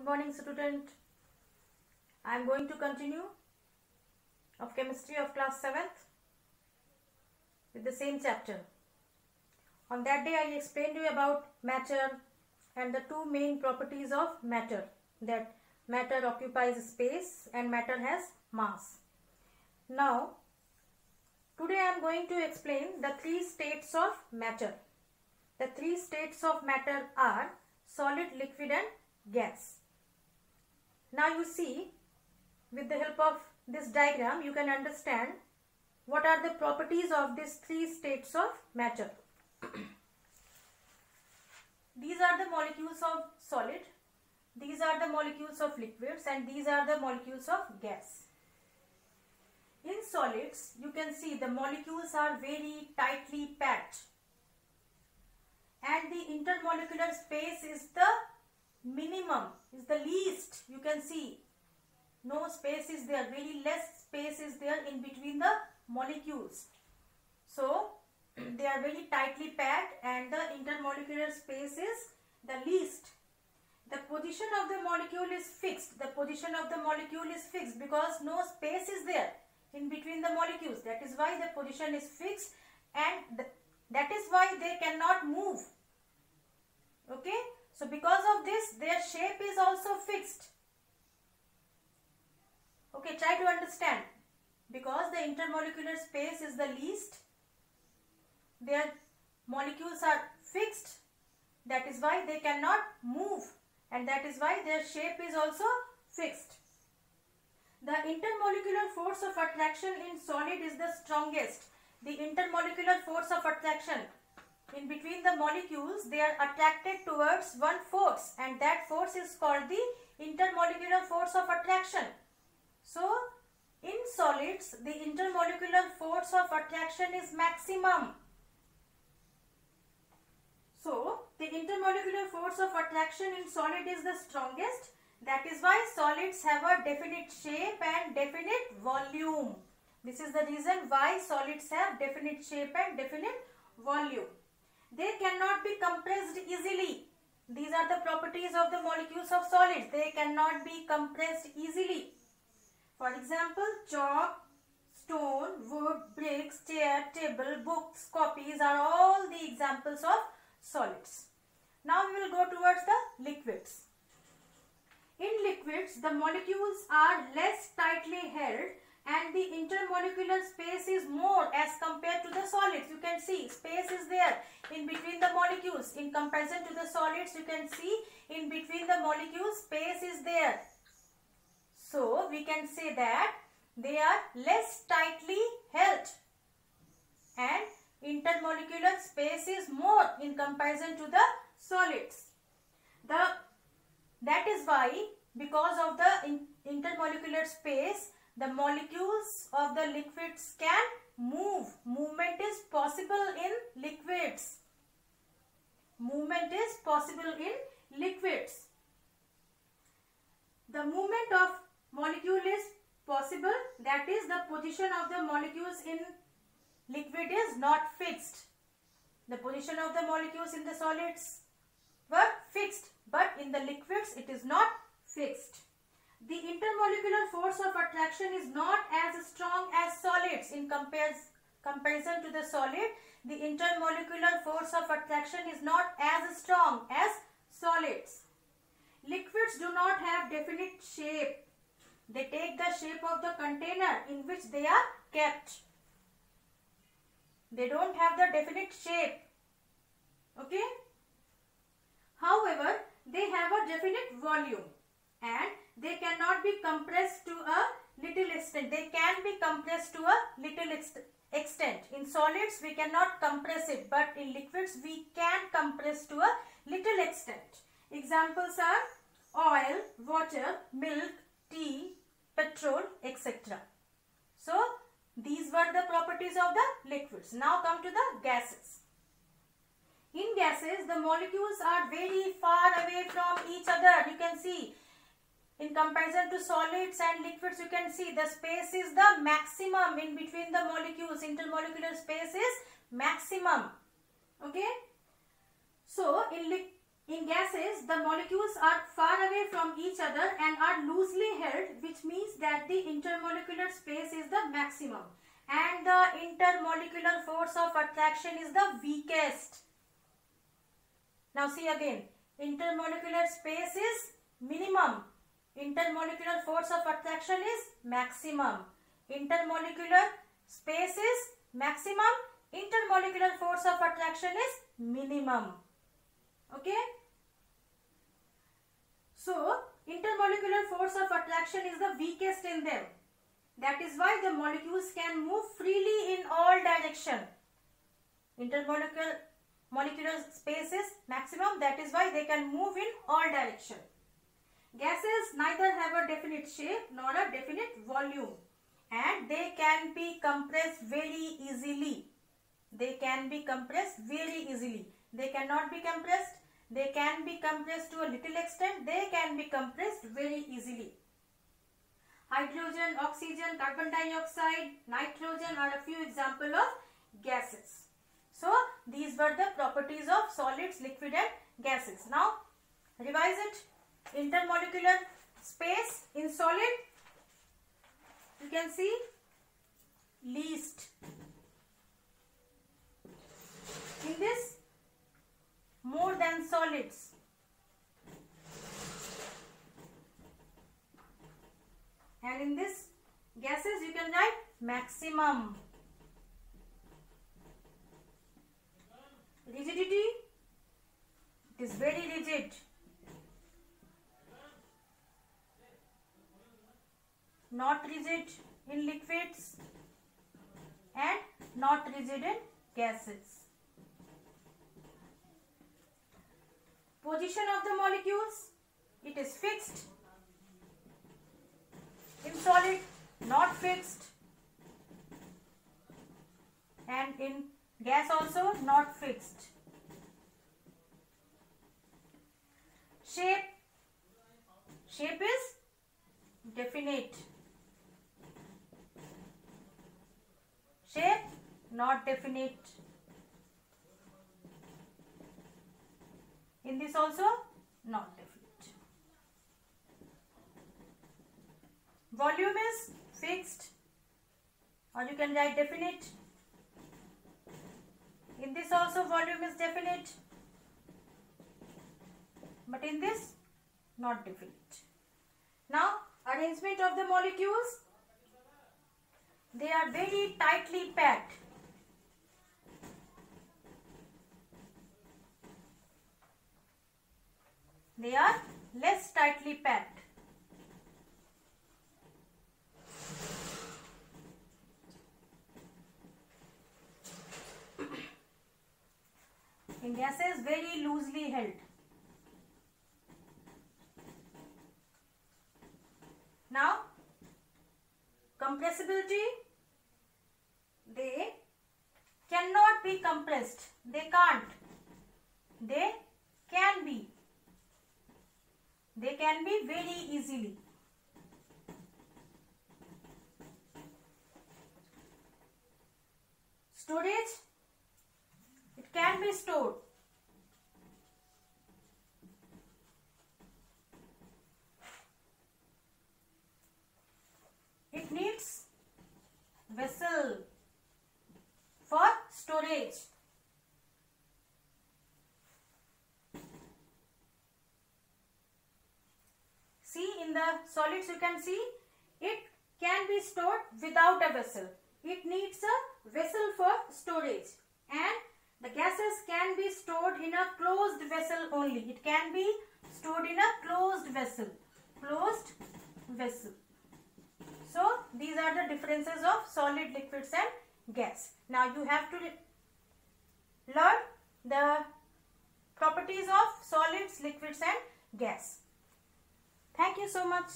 morning, student. I am going to continue of chemistry of class 7th with the same chapter. On that day I explained to you about matter and the two main properties of matter, that matter occupies space and matter has mass. Now today I am going to explain the three states of matter. The three states of matter are solid, liquid and gas. Now you see, with the help of this diagram you can understand what are the properties of these three states of matter. These are the molecules of solid, these are the molecules of liquids, and these are the molecules of gas. In solids you can see the molecules are very tightly packed and the intermolecular space is the minimum, is the least. You can see no space is there, very less space is there in between the molecules. So they are very tightly packed and the intermolecular space is the least. The position of the molecule is fixed. The position of the molecule is fixed because no space is there in between the molecules. That is why the position is fixed and that is why they cannot move. Okay. So because of this their shape is also fixed. Okay, try to understand. Because the intermolecular space is the least, their molecules are fixed, that is why they cannot move, and that is why their shape is also fixed. The intermolecular force of attraction in solid is the strongest. The intermolecular force of attraction in between the molecules, they are attracted towards one force, and that force is called the intermolecular force of attraction. So in solids the intermolecular force of attraction is maximum. So the intermolecular force of attraction in solid is the strongest. That is why solids have a definite shape and definite volume. This is the reason why solids have definite shape and definite volume. They cannot be compressed easily. These are the properties of the molecules of solids. They cannot be compressed easily. For example, chalk, stone, wood, bricks, chair, table, books, copies are all the examples of solids. Now we will go towards the liquids. In liquids, the molecules are less tightly held and the intermolecular space is more as compared to the solids. You can see space is there in between the molecules. In comparison to the solids, you can see in between the molecules space is there. So we can say that they are less tightly held and intermolecular space is more in comparison to the solids. That is why, because of the intermolecular space, the molecules of the liquids can move. Movement is possible in liquids. Movement is possible in liquids. The movement of molecule is possible, that is the position of the molecules in liquid is not fixed. The position of the molecules in the solids were fixed, but in the liquids it is not fixed. The intermolecular force of attraction is not as strong as solids. In comparison to the solid, the intermolecular force of attraction is not as strong as solids. Liquids do not have definite shape. They take the shape of the container in which they are kept. They don't have the definite shape. Okay? However, they have a definite volume and they cannot be compressed to a little extent. They can be compressed to a little extent. In solids we cannot compress it, but in liquids we can compress to a little extent. Examples are oil, water, milk, tea, petrol, etc. So these were the properties of the liquids. Now come to the gases. In gases the molecules are very far away from each other. You can see in comparison to solids and liquids, you can see the space is the maximum in between the molecules. Intermolecular space is maximum. Okay. So In gases, the molecules are far away from each other and are loosely held, which means that the intermolecular space is the maximum and the intermolecular force of attraction is the weakest. Now see again, intermolecular space is minimum, intermolecular force of attraction is maximum. Intermolecular space is maximum, intermolecular force of attraction is minimum. Okay? So, intermolecular force of attraction is the weakest in them. That is why the molecules can move freely in all directions. Molecular space is maximum, that is why they can move in all directions. Gases neither have a definite shape nor a definite volume, and they can be compressed very easily. They can be compressed very easily. They cannot be compressed. They can be compressed to a little extent. They can be compressed very easily. Hydrogen, oxygen, carbon dioxide, nitrogen are a few examples of gases. So, these were the properties of solids, liquid and gases. Now, revise it. Intermolecular space in solid, you can see least. In this, more than solids. And in this gases, you can write maximum. Rigidity, it is very rigid. Not rigid in liquids and not rigid in gases. Position of the molecules, it is fixed. In solid, not fixed. And in gas also not fixed. Shape, shape is definite. Shape not definite. In this also not definite. Volume is fixed, or you can write definite. In this also volume is definite, but in this not definite. Now arrangement of the molecules, they are very tightly packed. They are less tightly packed. In gases, very loosely held. Now, compressibility, they cannot be compressed. They can't. They can be. They can be very easily. Storage, it can be stored. It needs vessel for storage. See, in the solids you can see it can be stored without a vessel. It needs a vessel for storage, and the gases can be stored in a closed vessel only. It can be stored in a closed vessel. Closed vessel. So, these are the differences of solid, liquids and gas. Now, you have to learn the properties of solids, liquids and gas. Thank you so much.